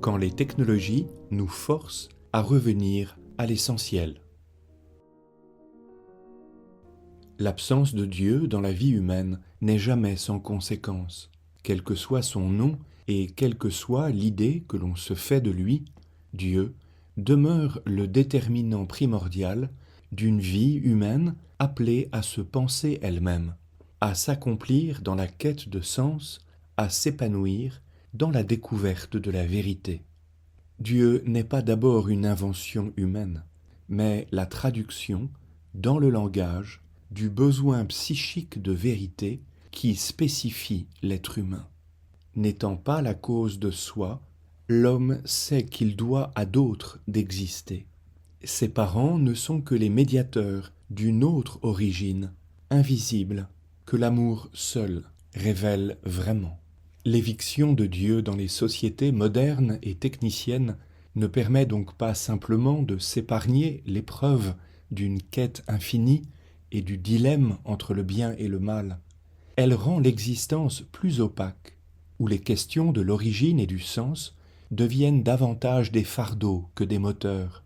quand les technologies nous forcent à revenir à l'essentiel. L'absence de Dieu dans la vie humaine n'est jamais sans conséquence. Quel que soit son nom et quelle que soit l'idée que l'on se fait de lui, Dieu demeure le déterminant primordial d'une vie humaine appelée à se penser elle-même, à s'accomplir dans la quête de sens, à s'épanouir dans la découverte de la vérité. Dieu n'est pas d'abord une invention humaine, mais la traduction, dans le langage, du besoin psychique de vérité qui spécifie l'être humain. N'étant pas la cause de soi, l'homme sait qu'il doit à d'autres d'exister. Ses parents ne sont que les médiateurs d'une autre origine, invisible, que l'amour seul révèle vraiment. L'éviction de Dieu dans les sociétés modernes et techniciennes ne permet donc pas simplement de s'épargner l'épreuve d'une quête infinie et du dilemme entre le bien et le mal. Elle rend l'existence plus opaque, où les questions de l'origine et du sens deviennent davantage des fardeaux que des moteurs.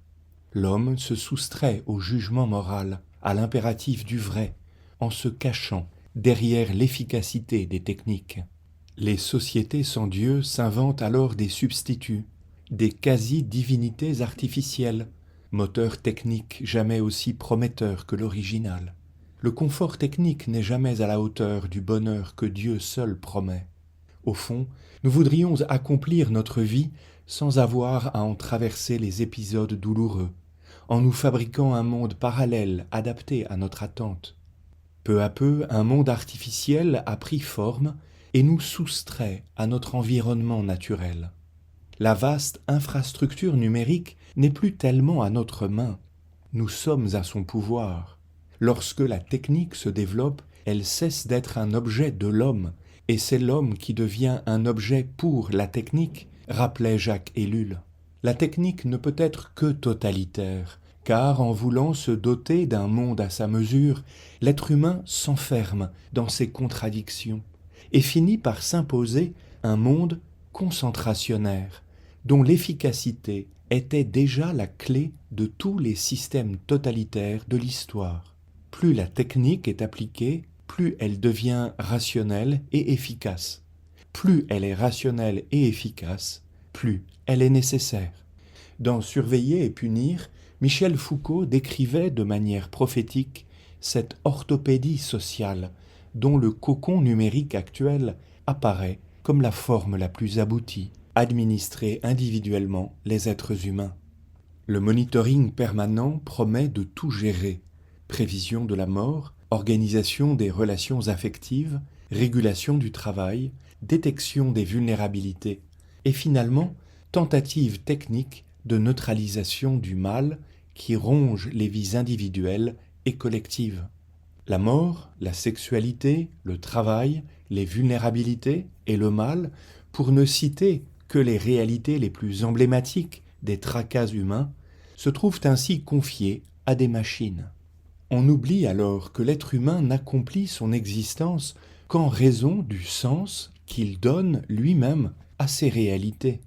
L'homme se soustrait au jugement moral, à l'impératif du vrai, en se cachant derrière l'efficacité des techniques. Les sociétés sans Dieu s'inventent alors des substituts, des quasi-divinités artificielles, moteurs techniques jamais aussi prometteurs que l'original. Le confort technique n'est jamais à la hauteur du bonheur que Dieu seul promet. Au fond, nous voudrions accomplir notre vie sans avoir à en traverser les épisodes douloureux, en nous fabriquant un monde parallèle adapté à notre attente. Peu à peu, un monde artificiel a pris forme et nous soustrait à notre environnement naturel. La vaste infrastructure numérique n'est plus tellement à notre main, nous sommes à son pouvoir. Lorsque la technique se développe, elle cesse d'être un objet de l'homme, et c'est l'homme qui devient un objet pour la technique, rappelait Jacques Ellul. La technique ne peut être que totalitaire, car en voulant se doter d'un monde à sa mesure, l'être humain s'enferme dans ses contradictions et finit par s'imposer un monde concentrationnaire, dont l'efficacité était déjà la clé de tous les systèmes totalitaires de l'histoire. Plus la technique est appliquée, plus elle devient rationnelle et efficace. Plus elle est rationnelle et efficace, plus elle est nécessaire. Dans Surveiller et punir, Michel Foucault décrivait de manière prophétique cette orthopédie sociale dont le cocon numérique actuel apparaît comme la forme la plus aboutie, administrer individuellement les êtres humains. Le monitoring permanent promet de tout gérer, prévision de la mort, organisation des relations affectives, régulation du travail, détection des vulnérabilités, et finalement, tentative technique de neutralisation du mal qui ronge les vies individuelles et collectives. La mort, la sexualité, le travail, les vulnérabilités et le mal, pour ne citer que les réalités les plus emblématiques des tracas humains, se trouvent ainsi confiés à des machines. On oublie alors que l'être humain n'accomplit son existence qu'en raison du sens qu'il donne lui-même à ces réalités.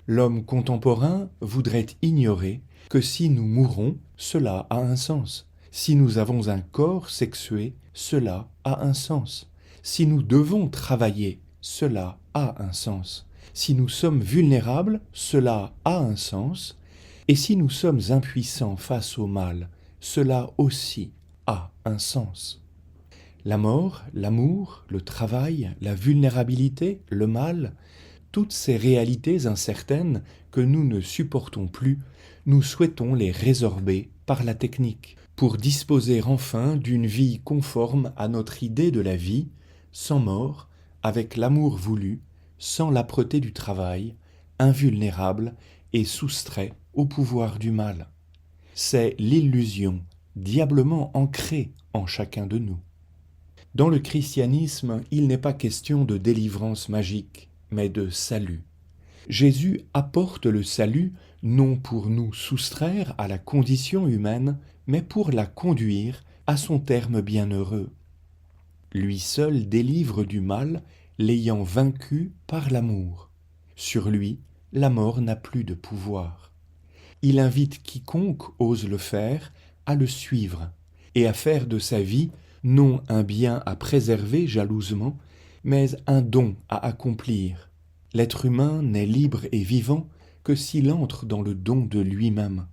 L'homme contemporain voudrait ignorer que si nous mourons, cela a un sens. Si nous avons un corps sexué, cela a un sens. Si nous devons travailler, cela a un sens. Si nous sommes vulnérables, cela a un sens. Et si nous sommes impuissants face au mal, cela aussi a un sens. La mort, l'amour, le travail, la vulnérabilité, le mal, toutes ces réalités incertaines que nous ne supportons plus, nous souhaitons les résorber par la technique, pour disposer enfin d'une vie conforme à notre idée de la vie, sans mort, avec l'amour voulu, sans l'âpreté du travail, invulnérable et soustrait au pouvoir du mal. C'est l'illusion diablement ancrée en chacun de nous. Dans le christianisme, il n'est pas question de délivrance magique, mais de salut. Jésus apporte le salut non pour nous soustraire à la condition humaine, mais pour la conduire à son terme bienheureux. Lui seul délivre du mal, l'ayant vaincu par l'amour. Sur lui, la mort n'a plus de pouvoir. Il invite quiconque ose le faire à le suivre et à faire de sa vie non un bien à préserver jalousement, mais un don à accomplir. L'être humain n'est libre et vivant que s'il entre dans le don de lui-même.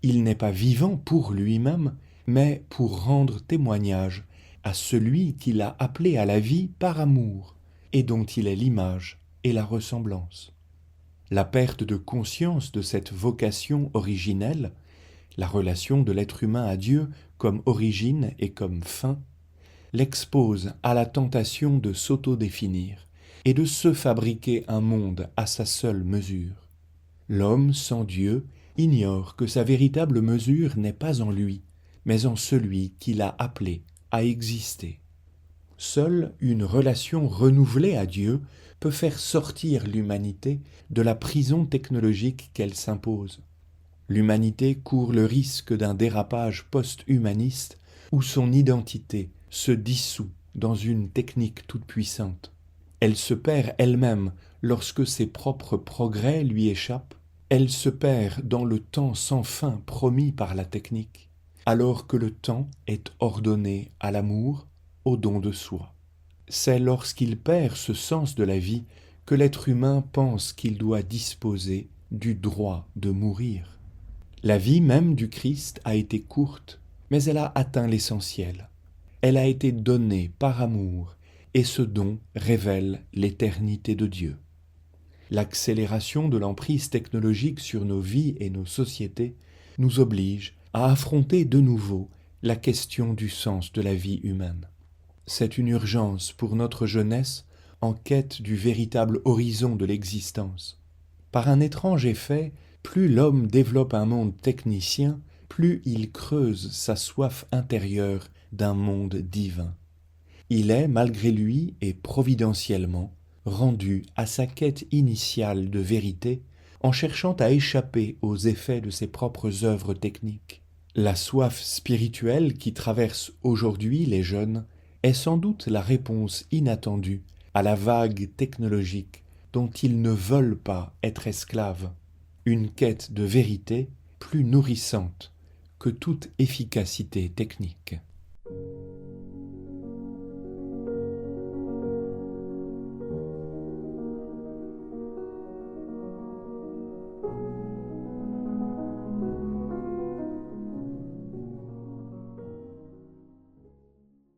Il n'est pas vivant pour lui-même, mais pour rendre témoignage à celui qui l'a appelé à la vie par amour, et dont il est l'image et la ressemblance. La perte de conscience de cette vocation originelle, la relation de l'être humain à Dieu comme origine et comme fin, l'expose à la tentation de s'autodéfinir et de se fabriquer un monde à sa seule mesure. L'homme sans Dieu ignore que sa véritable mesure n'est pas en lui, mais en celui qui l'a appelé à exister. Seule une relation renouvelée à Dieu peut faire sortir l'humanité de la prison technologique qu'elle s'impose. L'humanité court le risque d'un dérapage post-humaniste où son identité se dissout dans une technique toute-puissante. Elle se perd elle-même lorsque ses propres progrès lui échappent. Elle se perd dans le temps sans fin promis par la technique, alors que le temps est ordonné à l'amour, au don de soi. C'est lorsqu'il perd ce sens de la vie que l'être humain pense qu'il doit disposer du droit de mourir. La vie même du Christ a été courte, mais elle a atteint l'essentiel. Elle a été donnée par amour, et ce don révèle l'éternité de Dieu. L'accélération de l'emprise technologique sur nos vies et nos sociétés nous oblige à affronter de nouveau la question du sens de la vie humaine. C'est une urgence pour notre jeunesse en quête du véritable horizon de l'existence. Par un étrange effet, plus l'homme développe un monde technicien, plus il creuse sa soif intérieure d'un monde divin. Il est, malgré lui et providentiellement, rendu à sa quête initiale de vérité en cherchant à échapper aux effets de ses propres œuvres techniques. La soif spirituelle qui traverse aujourd'hui les jeunes est sans doute la réponse inattendue à la vague technologique dont ils ne veulent pas être esclaves, une quête de vérité plus nourrissante que toute efficacité technique.